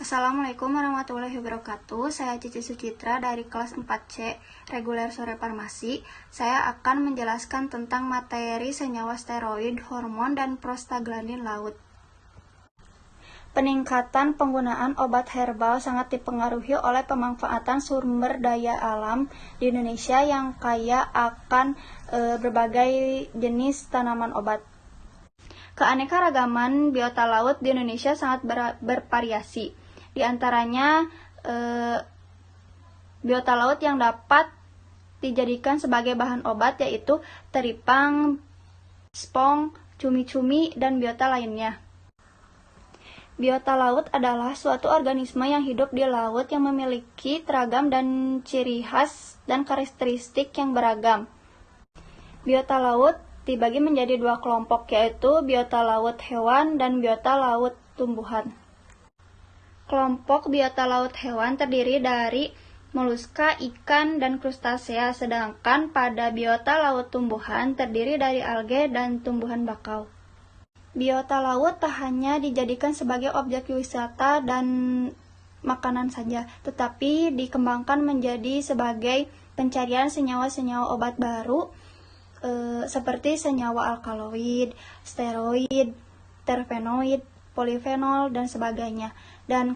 Assalamualaikum warahmatullahi wabarakatuh. Saya Cici Sucitra dari kelas 4C reguler sore farmasi. Saya akan menjelaskan tentang materi senyawa steroid, hormon, dan prostaglandin laut. Peningkatan penggunaan obat herbal sangat dipengaruhi oleh pemanfaatan sumber daya alam di Indonesia yang kaya akan berbagai jenis tanaman obat. Keanekaragaman biota laut di Indonesia sangat bervariasi. Di antaranya biota laut yang dapat dijadikan sebagai bahan obat yaitu teripang, spong, cumi-cumi, dan biota lainnya. Biota laut adalah suatu organisme yang hidup di laut yang memiliki teragam dan ciri khas dan karakteristik yang beragam. Biota laut dibagi menjadi dua kelompok, yaitu biota laut hewan dan biota laut tumbuhan. Kelompok biota laut hewan terdiri dari moluska, ikan, dan krustasea, sedangkan pada biota laut tumbuhan terdiri dari alge dan tumbuhan bakau. Biota laut tak hanya dijadikan sebagai objek wisata dan makanan saja, tetapi dikembangkan menjadi sebagai pencarian senyawa-senyawa obat baru, seperti senyawa alkaloid, steroid, terpenoid, polifenol, dan sebagainya. Dan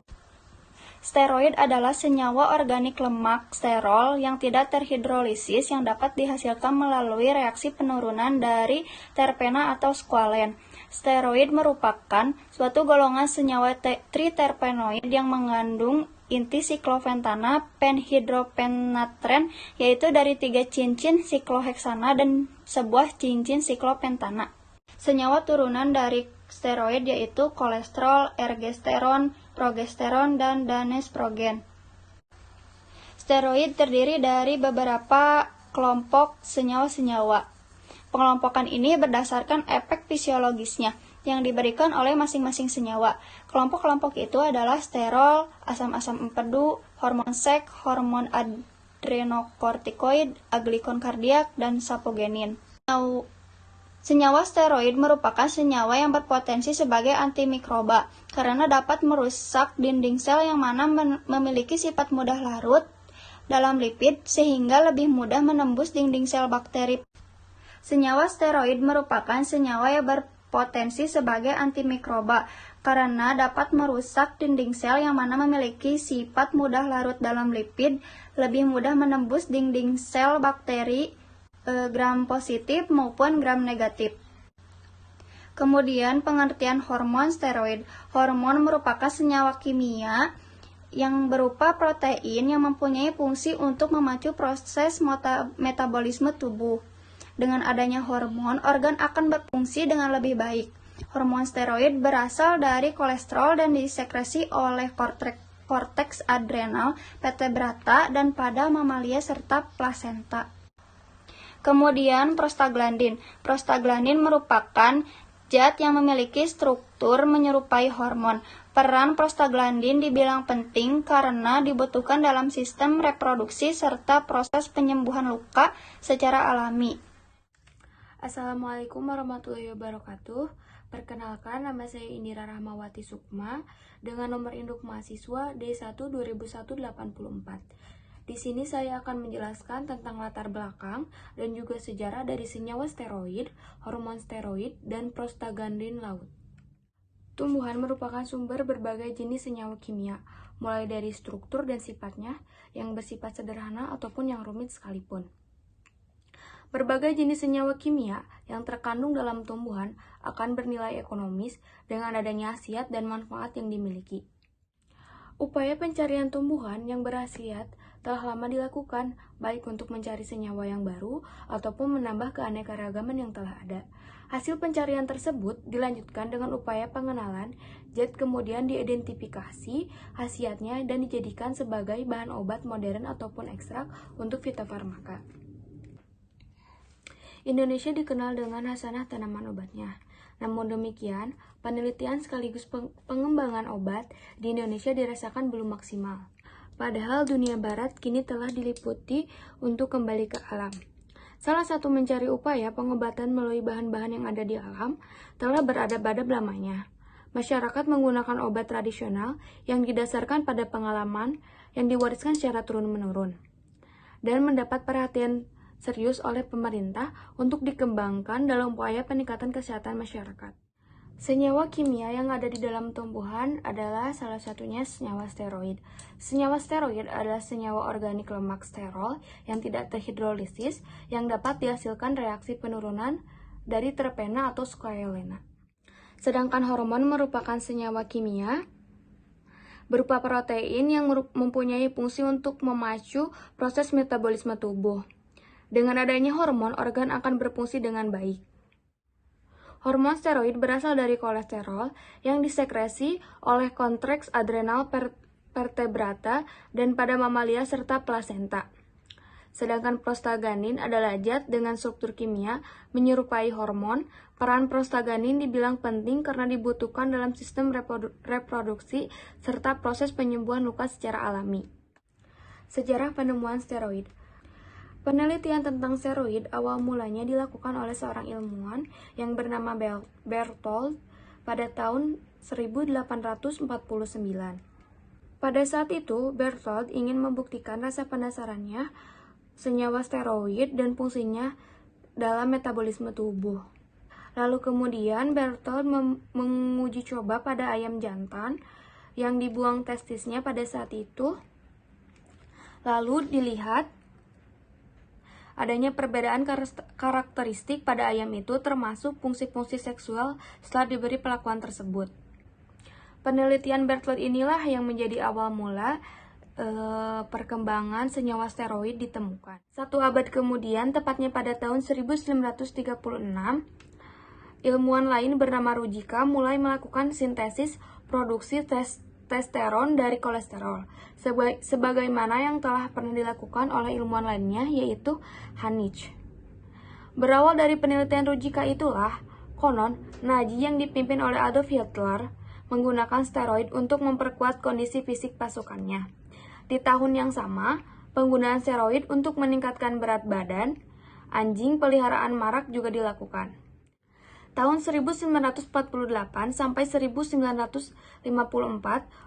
steroid adalah senyawa organik lemak sterol yang tidak terhidrolisis yang dapat dihasilkan melalui reaksi penurunan dari terpena atau squalen. Steroid merupakan suatu golongan senyawa triterpenoid yang mengandung inti siklofentana penhidropenatren, yaitu dari 3 cincin sikloheksana dan sebuah cincin siklopentana. Senyawa turunan dari steroid yaitu kolesterol, ergesteron, progesteron, dan danesprogen. Steroid terdiri dari beberapa kelompok senyawa-senyawa. Pengelompokan ini berdasarkan efek fisiologisnya yang diberikan oleh masing-masing senyawa. Kelompok-kelompok itu adalah sterol, asam-asam empedu, hormon seks, hormon adrenokortikoid, aglikon kardiak, dan sapogenin. Senyawa steroid merupakan senyawa yang berpotensi sebagai antimikroba karena dapat merusak dinding sel yang mana memiliki sifat mudah larut dalam lipid sehingga lebih mudah menembus dinding sel bakteri. Senyawa steroid merupakan senyawa yang berpotensi sebagai antimikroba karena dapat merusak dinding sel yang mana memiliki sifat mudah larut dalam lipid, lebih mudah menembus dinding sel bakteri gram positif maupun gram negatif. Kemudian pengertian hormon steroid. Hormon merupakan senyawa kimia yang berupa protein yang mempunyai fungsi untuk memacu proses metabolisme tubuh. Dengan adanya hormon, organ akan berfungsi dengan lebih baik. Hormon steroid berasal dari kolesterol dan disekresi oleh korteks adrenal, vertebrata, dan pada mamalia serta plasenta. Kemudian prostaglandin. Prostaglandin merupakan zat yang memiliki struktur menyerupai hormon. Peran prostaglandin dibilang penting karena dibutuhkan dalam sistem reproduksi serta proses penyembuhan luka secara alami. Assalamualaikum warahmatullahi wabarakatuh. Perkenalkan, nama saya Indira Rahmawati Sukma dengan nomor induk mahasiswa D1-2001-84. Di sini saya akan menjelaskan tentang latar belakang dan juga sejarah dari senyawa steroid, hormon steroid, dan prostaglandin laut. Tumbuhan merupakan sumber berbagai jenis senyawa kimia, mulai dari struktur dan sifatnya yang bersifat sederhana ataupun yang rumit sekalipun. Berbagai jenis senyawa kimia yang terkandung dalam tumbuhan akan bernilai ekonomis dengan adanya khasiat dan manfaat yang dimiliki. Upaya pencarian tumbuhan yang berkhasiat telah lama dilakukan, baik untuk mencari senyawa yang baru ataupun menambah keanekaragaman yang telah ada. Hasil pencarian tersebut dilanjutkan dengan upaya pengenalan zat, kemudian diidentifikasi khasiatnya dan dijadikan sebagai bahan obat modern ataupun ekstrak untuk fitofarmaka. Indonesia dikenal dengan hasanah tanaman obatnya. Namun demikian, penelitian sekaligus pengembangan obat di Indonesia dirasakan belum maksimal. Padahal dunia barat kini telah diliputi untuk kembali ke alam. Salah satu mencari upaya pengobatan melalui bahan-bahan yang ada di alam telah beradab-adab lamanya. Masyarakat menggunakan obat tradisional yang didasarkan pada pengalaman yang diwariskan secara turun-menurun dan mendapat perhatian serius oleh pemerintah untuk dikembangkan dalam upaya peningkatan kesehatan masyarakat. Senyawa kimia yang ada di dalam tumbuhan adalah salah satunya senyawa steroid. Senyawa steroid adalah senyawa organik lemak sterol yang tidak terhidrolisis yang dapat dihasilkan reaksi penurunan dari terpena atau squalene. Sedangkan hormon merupakan senyawa kimia berupa protein yang mempunyai fungsi untuk memacu proses metabolisme tubuh. Dengan adanya hormon, organ akan berfungsi dengan baik. Hormon steroid berasal dari kolesterol yang disekresi oleh kontraks adrenal vertebrata dan pada mamalia serta plasenta. Sedangkan prostaglandin adalah zat dengan struktur kimia menyerupai hormon. Peran prostaglandin dibilang penting karena dibutuhkan dalam sistem reproduksi serta proses penyembuhan luka secara alami. Sejarah penemuan steroid. Penelitian tentang steroid awal mulanya dilakukan oleh seorang ilmuwan yang bernama Berthold pada tahun 1849. Pada saat itu, Berthold ingin membuktikan rasa penasarannya senyawa steroid dan fungsinya dalam metabolisme tubuh. Lalu kemudian Berthold menguji coba pada ayam jantan yang dibuang testisnya pada saat itu. Lalu dilihat adanya perbedaan karakteristik pada ayam itu termasuk fungsi-fungsi seksual setelah diberi perlakuan tersebut. Penelitian Berthold inilah yang menjadi awal mula perkembangan senyawa steroid ditemukan. Satu abad kemudian, tepatnya pada tahun 1936, ilmuwan lain bernama Ruzicka mulai melakukan sintesis produksi testosteron dari kolesterol, sebagaimana yang telah pernah dilakukan oleh ilmuwan lainnya, yaitu Hanich. Berawal dari penelitian Ruzicka itulah, konon, Nazi yang dipimpin oleh Adolf Hitler menggunakan steroid untuk memperkuat kondisi fisik pasukannya. Di tahun yang sama, penggunaan steroid untuk meningkatkan berat badan anjing peliharaan marak juga dilakukan. Tahun 1948 sampai 1954,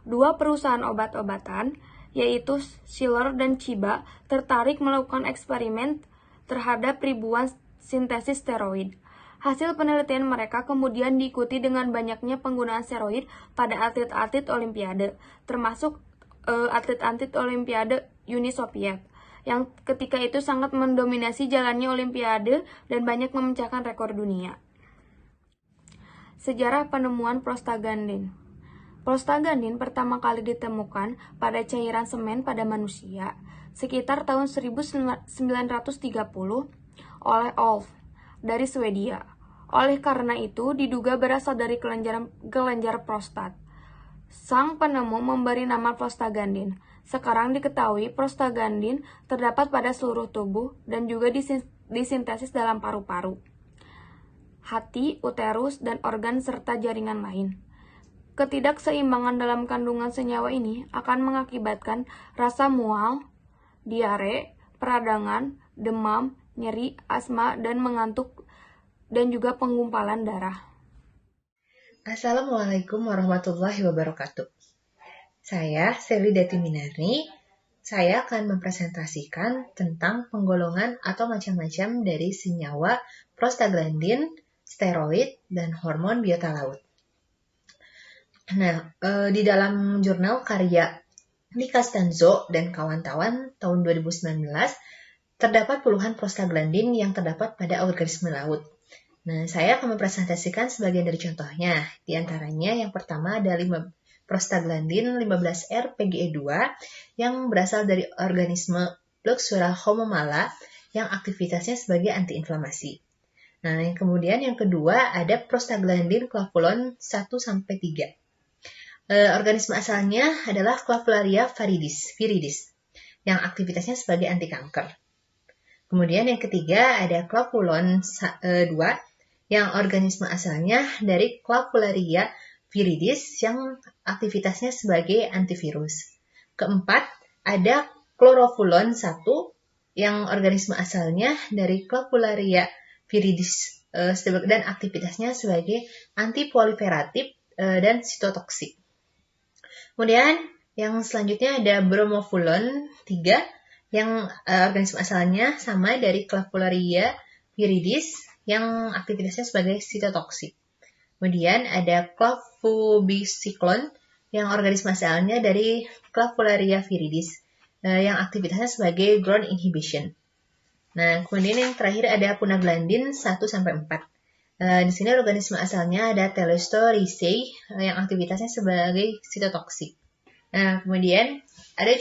dua perusahaan obat-obatan, yaitu Schiller dan Chiba, tertarik melakukan eksperimen terhadap ribuan sintesis steroid. Hasil penelitian mereka kemudian diikuti dengan banyaknya penggunaan steroid pada atlet-atlet Olimpiade, termasuk atlet-atlet Olimpiade Uni Soviet, yang ketika itu sangat mendominasi jalannya Olimpiade dan banyak memecahkan rekor dunia. Sejarah penemuan prostaglandin. Prostaglandin pertama kali ditemukan pada cairan semen pada manusia sekitar tahun 1930 oleh Olf dari Swedia. Oleh karena itu, diduga berasal dari kelenjar prostat. Sang penemu memberi nama prostaglandin. Sekarang diketahui prostaglandin terdapat pada seluruh tubuh dan juga disintesis dalam paru-paru, hati, uterus, dan organ serta jaringan lain. Ketidakseimbangan dalam kandungan senyawa ini akan mengakibatkan rasa mual, diare, peradangan, demam, nyeri, asma, dan mengantuk, dan juga penggumpalan darah. Assalamualaikum warahmatullahi wabarakatuh. Saya Seli Detiminari. Saya akan mempresentasikan tentang penggolongan atau macam-macam dari senyawa prostaglandin, steroid, dan hormon biota laut. Nah, di dalam jurnal karya Di Costanzo dan kawan-kawan tahun 2019, terdapat puluhan prostaglandin yang terdapat pada organisme laut. Nah, saya akan mempresentasikan sebagian dari contohnya. Di antaranya yang pertama ada prostaglandin 15R PGE2 yang berasal dari organisme Loxura homomala yang aktivitasnya sebagai antiinflamasi. Nah, yang kemudian yang kedua ada prostaglandin clavulon 1-3. Organisme asalnya adalah Clavularia viridis yang aktivitasnya sebagai anti kanker. Kemudian yang ketiga ada clavulon 2 yang organisme asalnya dari Clavularia viridis yang aktivitasnya sebagai antivirus. Keempat ada chlorophulon 1 yang organisme asalnya dari Clavularia viridis dan aktivitasnya sebagai antiproliferatif dan sitotoksik. Kemudian yang selanjutnya ada bromofulon 3 yang organisme asalnya sama dari Clavularia viridis yang aktivitasnya sebagai sitotoksik. Kemudian ada clavubiciclone yang organisme asalnya dari Clavularia viridis yang aktivitasnya sebagai ground inhibition. Nah, kemudian yang terakhir ada punaglandin 1-4. Di sini organisme asalnya ada Telestoriaceae yang aktivitasnya sebagai sitotoksik. Nah, kemudian ada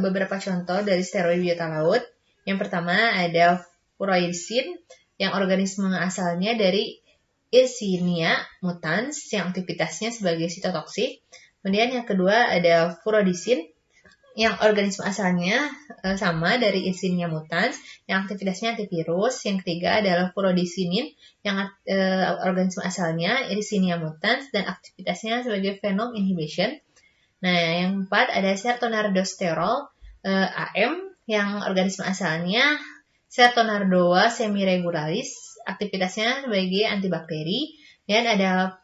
beberapa contoh dari steroid biota laut. Yang pertama ada furoisin yang organisme asalnya dari Yersinia mutans yang aktivitasnya sebagai sitotoksik. Kemudian yang kedua ada furodisin yang organisme asalnya sama dari Yersinia mutans yang aktivitasnya antivirus. Yang ketiga adalah furodisinin yang organisme asalnya Yersinia mutans dan aktivitasnya sebagai venom inhibition. Nah, yang keempat ada sertonardosterol AM yang organisme asalnya Sertonardoa semiregularis, aktivitasnya sebagai antibakteri. Dan ada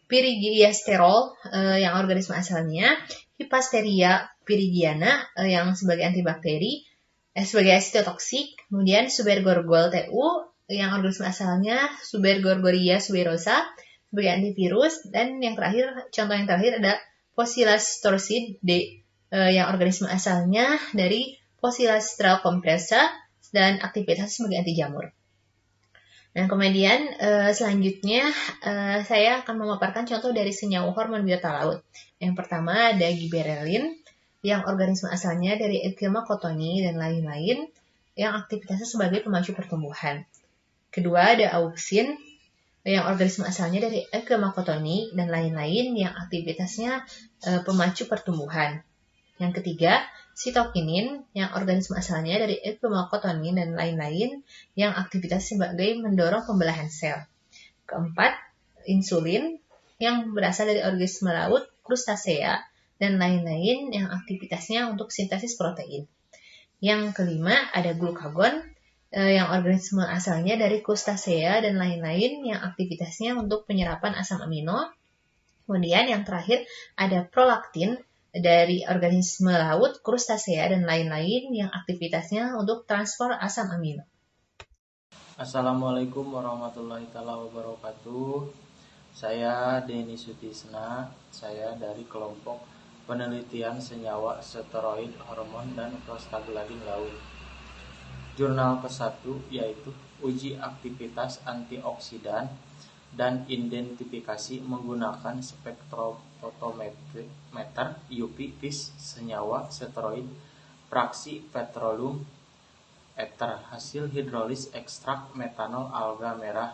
pirigiasterol yang organisme asalnya Hipasteria pirigiana yang sebagai antibakteri, sebagai sitotoksik. Kemudian Subergorgol TU yang organisme asalnya Subergorgoria suberosa sebagai antivirus. Dan yang terakhir, contoh yang terakhir ada Phocylas torcid D yang organisme asalnya dari Phocylastra compressa dan aktivitas sebagai anti jamur. Nah, kemudian selanjutnya saya akan memaparkan contoh dari senyawa hormon biota laut. Yang pertama ada giberellin yang organisme asalnya dari Escherichia cotoni dan lain-lain yang aktivitasnya sebagai pemacu pertumbuhan. Kedua ada auxin yang organisme asalnya dari Escherichia cotoni dan lain-lain yang aktivitasnya pemacu pertumbuhan. Yang ketiga, sitokinin yang organisme asalnya dari Escherichia cotoni dan lain-lain yang aktivitasnya sebagai mendorong pembelahan sel. Keempat, insulin yang berasal dari organisme laut, krustasea, dan lain-lain yang aktivitasnya untuk sintesis protein. Yang kelima, ada glukagon yang organisme asalnya dari krustasea dan lain-lain yang aktivitasnya untuk penyerapan asam amino. Kemudian yang terakhir, ada prolaktin dari organisme laut, krustasea, dan lain-lain yang aktivitasnya untuk transfer asam amino. Assalamualaikum warahmatullahi wabarakatuh. Saya Denny Sutisna, saya dari kelompok penelitian senyawa steroid, hormon, dan prostaglandin laut. Jurnal ke-1 yaitu uji aktivitas antioksidan dan identifikasi menggunakan spektrofotometer UV-Vis senyawa steroid fraksi petroleum ether hasil hidrolis ekstrak metanol alga merah.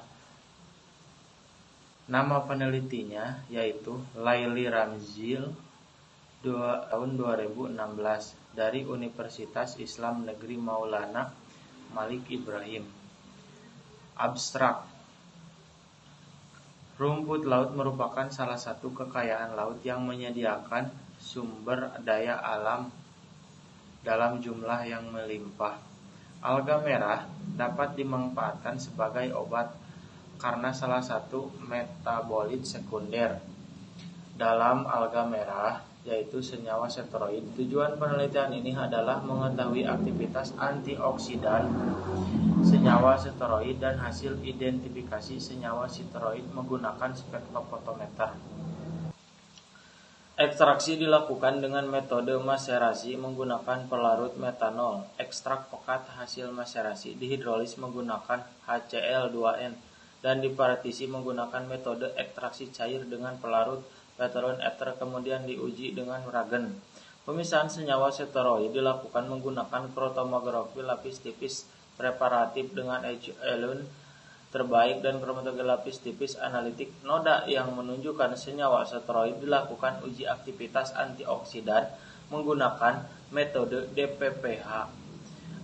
Nama penelitinya yaitu Laili Ramzil tahun 2016 dari Universitas Islam Negeri Maulana Malik Ibrahim. Abstrak. Rumput laut merupakan salah satu kekayaan laut yang menyediakan sumber daya alam dalam jumlah yang melimpah. Alga merah dapat dimanfaatkan sebagai obat karena salah satu metabolit sekunder dalam alga merah yaitu senyawa steroid. Tujuan penelitian ini adalah mengetahui aktivitas antioksidan senyawa steroid dan hasil identifikasi senyawa steroid menggunakan spektrofotometer. Ekstraksi dilakukan dengan metode maserasi menggunakan pelarut metanol. Ekstrak pekat hasil maserasi dihidrolis menggunakan HCl2n dan dipartisi menggunakan metode ekstraksi cair dengan pelarut petroleum ether kemudian diuji dengan reagen. Pemisahan senyawa steroid dilakukan menggunakan kromatografi lapis tipis preparatif dengan echelon terbaik dan kromatografi lapis tipis analitik noda yang menunjukkan senyawa steroid dilakukan uji aktivitas antioksidan menggunakan metode DPPH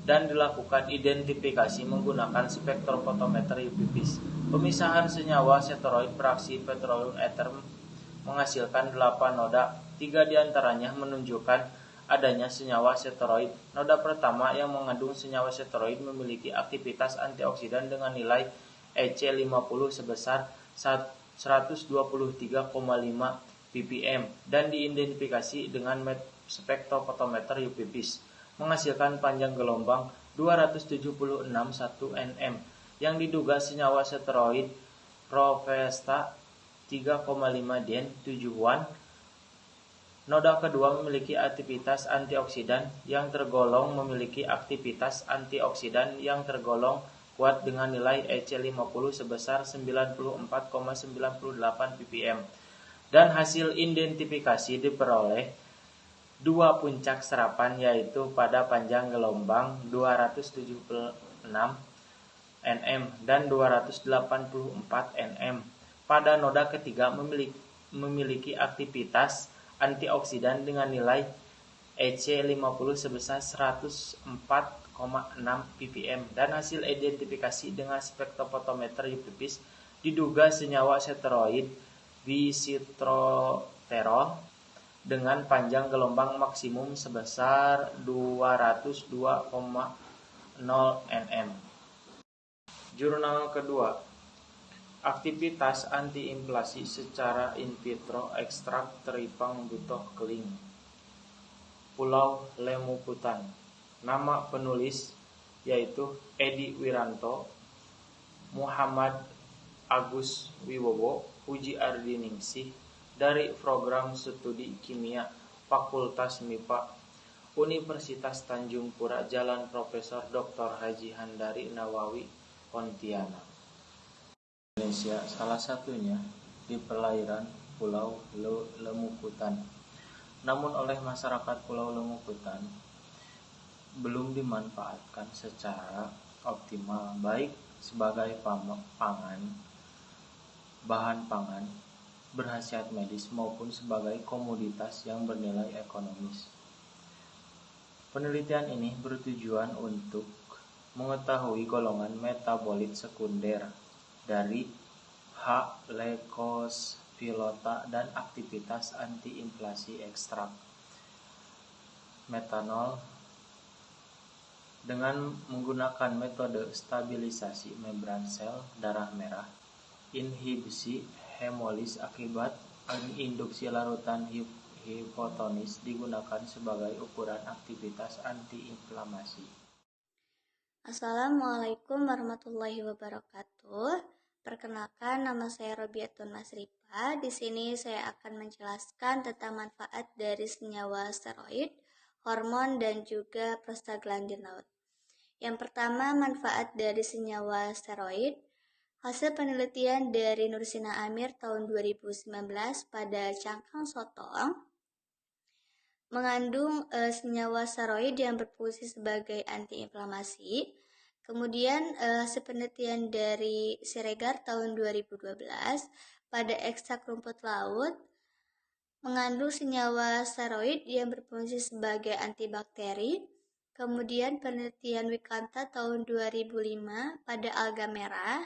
dan dilakukan identifikasi menggunakan spektrofotometer UV-Vis. Pemisahan senyawa steroid fraksi petroleum ether menghasilkan 8 noda, 3 diantaranya menunjukkan adanya senyawa steroid. Noda pertama yang mengandung senyawa steroid memiliki aktivitas antioksidan dengan nilai EC50 sebesar 123,5 ppm dan diidentifikasi dengan spektrofotometer UV-Vis menghasilkan panjang gelombang 276,1 nm yang diduga senyawa steroid Provesta 3,5 Den 7-1. Noda kedua memiliki aktivitas antioksidan yang tergolong kuat dengan nilai EC50 sebesar 94,98 ppm. Dan hasil identifikasi diperoleh dua puncak serapan, yaitu pada panjang gelombang 276 nm dan 284 nm. Pada noda ketiga memiliki aktivitas antioksidan dengan nilai EC50 sebesar 104,6 ppm dan hasil identifikasi dengan spektrofotometer UV-Vis diduga senyawa steroid bisoprolol dengan panjang gelombang maksimum sebesar 202,0 nm. Jurnal kedua, aktivitas antiinflamasi secara in vitro ekstrak teripang butoh keling, Pulau Lemukutan. Nama penulis yaitu Edi Wiranto, Muhammad Agus Wibowo, Puji Ardiningsih dari Program Studi Kimia Fakultas MIPA Universitas Tanjung Pura, Jalan Profesor Dr. Haji Handari Nawawi, Pontianak, Indonesia, salah satunya di perairan Pulau Lemukutan. Namun oleh masyarakat Pulau Lemukutan belum dimanfaatkan secara optimal, baik sebagai bahan pangan berhasiat medis maupun sebagai komoditas yang bernilai ekonomis. Penelitian ini bertujuan untuk mengetahui golongan metabolit sekunder dari H. leucospirota dan aktivitas antiinflamasi ekstrak metanol dengan menggunakan metode stabilisasi membran sel darah merah, inhibisi hemolis akibat induksi larutan hipotonis digunakan sebagai ukuran aktivitas antiinflamasi. Assalamualaikum warahmatullahi wabarakatuh. Perkenalkan, nama saya Robiatun Masrifa. Di sini saya akan menjelaskan tentang manfaat dari senyawa steroid, hormon, dan juga prostaglandin laut. Yang pertama, manfaat dari senyawa steroid. Hasil penelitian dari Nursina Amir tahun 2019 pada cangkang sotong mengandung senyawa steroid yang berfungsi sebagai antiinflamasi. Kemudian hasil penelitian dari Siregar tahun 2012 pada ekstrak rumput laut mengandung senyawa steroid yang berfungsi sebagai antibakteri. Kemudian penelitian Wikanta tahun 2005 pada alga merah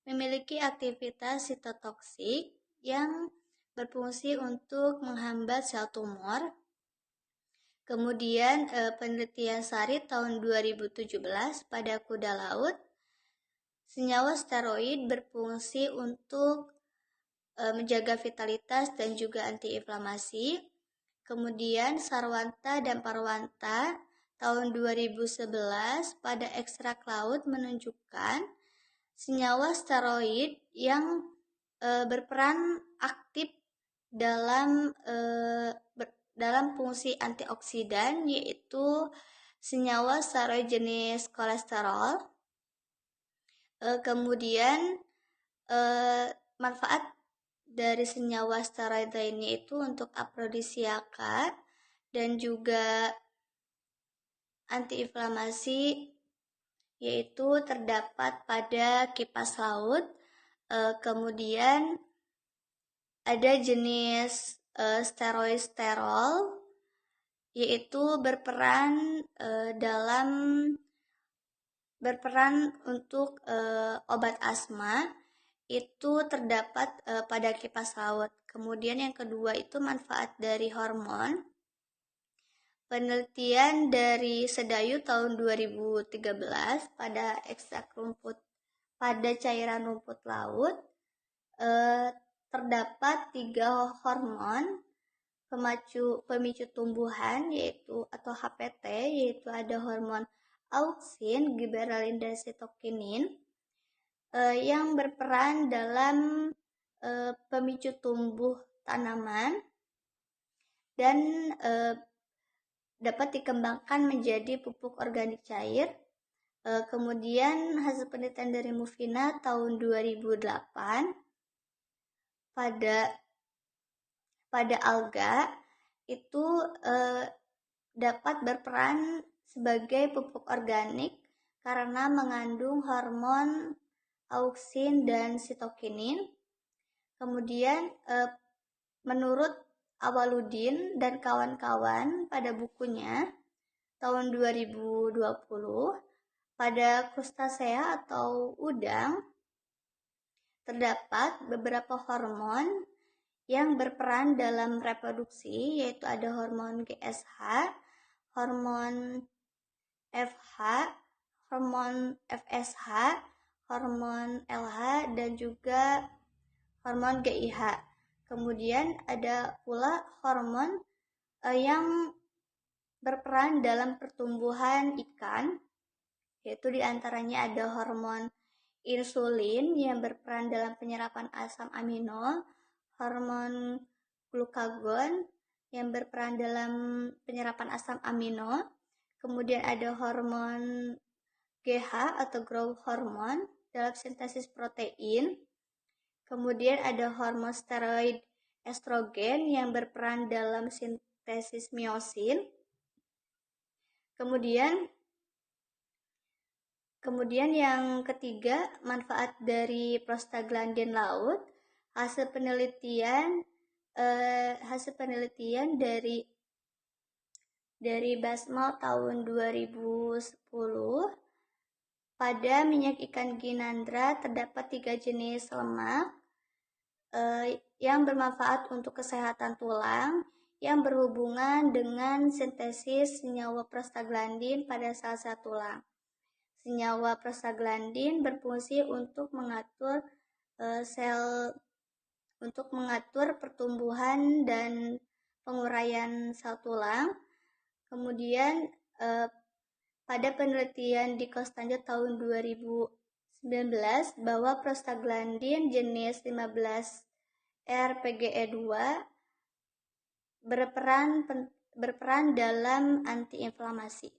memiliki aktivitas sitotoksik yang berfungsi untuk menghambat sel tumor. Kemudian penelitian Sari tahun 2017 pada kuda laut, senyawa steroid berfungsi untuk menjaga vitalitas dan juga antiinflamasi. Kemudian Sarwanta dan Parwanta tahun 2011 pada ekstrak laut menunjukkan senyawa steroid yang berperan aktif dalam fungsi antioksidan, yaitu senyawa steroid jenis kolesterol. Kemudian manfaat dari senyawa steroid lainnya itu untuk afrodisiaka dan juga antiinflamasi, yaitu terdapat pada kipas laut. Kemudian ada jenis steroid-sterol, yaitu berperan untuk obat asma, itu terdapat pada kipas laut. Kemudian yang kedua itu manfaat dari hormon. Penelitian dari Sedayu tahun 2013 pada ekstrak rumput pada cairan rumput laut terdapat 3 hormon pemicu tumbuhan atau HPT, yaitu ada hormon auksin, giberelin, dan sitokinin yang berperan dalam pemicu tumbuh tanaman dan dapat dikembangkan menjadi pupuk organik cair. Kemudian hasil penelitian dari Mufina tahun 2008 pada alga itu dapat berperan sebagai pupuk organik karena mengandung hormon auksin dan sitokinin. Kemudian menurut Awaludin dan kawan-kawan pada bukunya tahun 2020, pada krustasea atau udang terdapat beberapa hormon yang berperan dalam reproduksi, yaitu ada hormon GSH, hormon FH, hormon FSH, hormon LH, dan juga hormon GIH. Kemudian ada pula hormon yang berperan dalam pertumbuhan ikan, yaitu diantaranya ada hormon insulin yang berperan dalam penyerapan asam amino, hormon glukagon yang berperan dalam penyerapan asam amino, kemudian ada hormon GH atau growth hormone dalam sintesis protein, kemudian ada hormon steroid estrogen yang berperan dalam sintesis miosin, kemudian yang ketiga, manfaat dari prostaglandin laut. Hasil penelitian dari Basmal tahun 2010, pada minyak ikan ginandra terdapat 3 jenis lemak yang bermanfaat untuk kesehatan tulang yang berhubungan dengan sintesis senyawa prostaglandin pada sel-sel tulang. Senyawa prostaglandin berfungsi untuk mengatur pertumbuhan dan penguraian sel tulang. Kemudian pada penelitian di Costanza tahun 2019 bahwa prostaglandin jenis 15-RPGE2 berperan dalam antiinflamasi.